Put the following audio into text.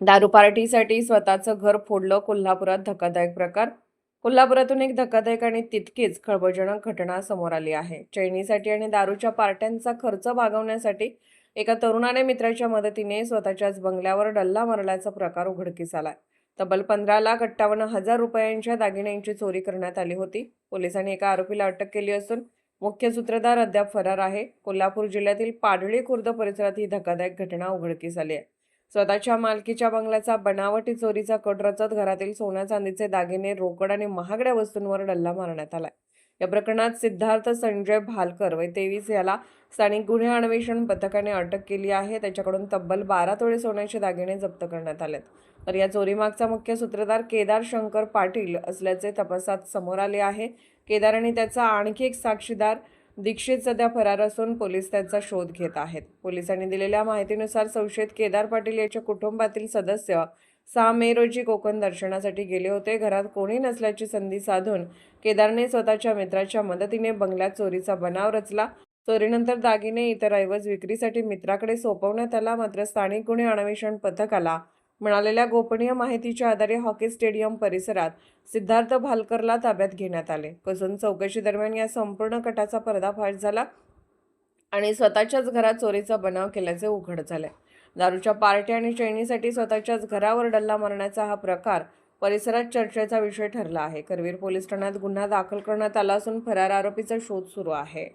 दारू पार्टीसाठी स्वतःचं घर फोडलं. कोल्हापुरात धक्कादायक प्रकार. कोल्हापुरातून एक धक्कादायक आणि तितकीच खळबळजनक घटना समोर आली आहे. चैनीसाठी आणि दारूच्या पार्ट्यांचा खर्च भागवण्यासाठी एका तरुणाने मित्राच्या मदतीने स्वतःच्याच बंगल्यावर डल्ला मारल्याचा प्रकार उघडकीस आलाय. तब्बल 15,58,000 रुपयांच्या दागिन्यांची चोरी करण्यात आली होती. पोलिसांनी एका आरोपीला अटक केली असून मुख्य सूत्रधार अद्याप फरार आहे. कोल्हापूर जिल्ह्यातील पाडळी खुर्द परिसरात ही धक्कादायक घटना उघडकीस आली आहे. स्वतःच्या मालकीच्या बंगल्याचा बनावटी चोरीचा कट रचत घरातील सोन्या चांदीचे दागिने, रोकड आणि महागड्या वस्तूंवर डल्ला मारण्यात आलाय. या प्रकरणात सिद्धार्थ संजय भालकर वय 23 याला स्थानिक गुन्हे अन्वेषण पथकाने अटक केली आहे. त्याच्याकडून तब्बल 12 तोळे सोन्याचे दागिने जप्त करण्यात आलेत. तर या चोरीमागचा मुख्य सूत्रधार केदार शंकर पाटील असल्याचे तपासात समोर आले आहे. केदार आणि त्याचा आणखी एक साक्षीदार दीक्षित सध्या फरार असून पोलीस त्यांचा शोध घेत आहेत. पोलिसांनी दिलेल्या माहितीनुसार संशयित केदार पाटील याच्या कुटुंबातील सदस्य 6 मे रोजी कोकण दर्शनासाठी गेले होते. घरात कोणी नसल्याची संधी साधून केदारने स्वतःच्या मित्राच्या मदतीने बंगल्यात चोरीचा बनाव रचला. चोरीनंतर दागिने इतर ऐवज विक्रीसाठी मित्राकडे सोपवण्यात आला. मात्र स्थानिक गुन्हे अन्वेषण पथकाला मिळालेल्या गोपनीय माहितीच्या आधारे हॉकी स्टेडियम परिसरात सिद्धार्थ भालकरला ताब्यात घेण्यात आले. कसून चौकशी दरम्यान या संपूर्ण कटाचा पर्दाफाश झाला आणि स्वतःच्याच घरात चोरीचा बनाव केल्याचे उघड झाले. दारूच्या पार्टी आणि चैनीसाठी स्वतःच्याच घरावर डल्ला मारण्याचा हा प्रकार परिसरात चर्चेचा विषय ठरला आहे. करवीर पोलीस ठाण्यात गुन्हा दाखल करण्यात आला असून फरार आरोपीचा शोध सुरू आहे.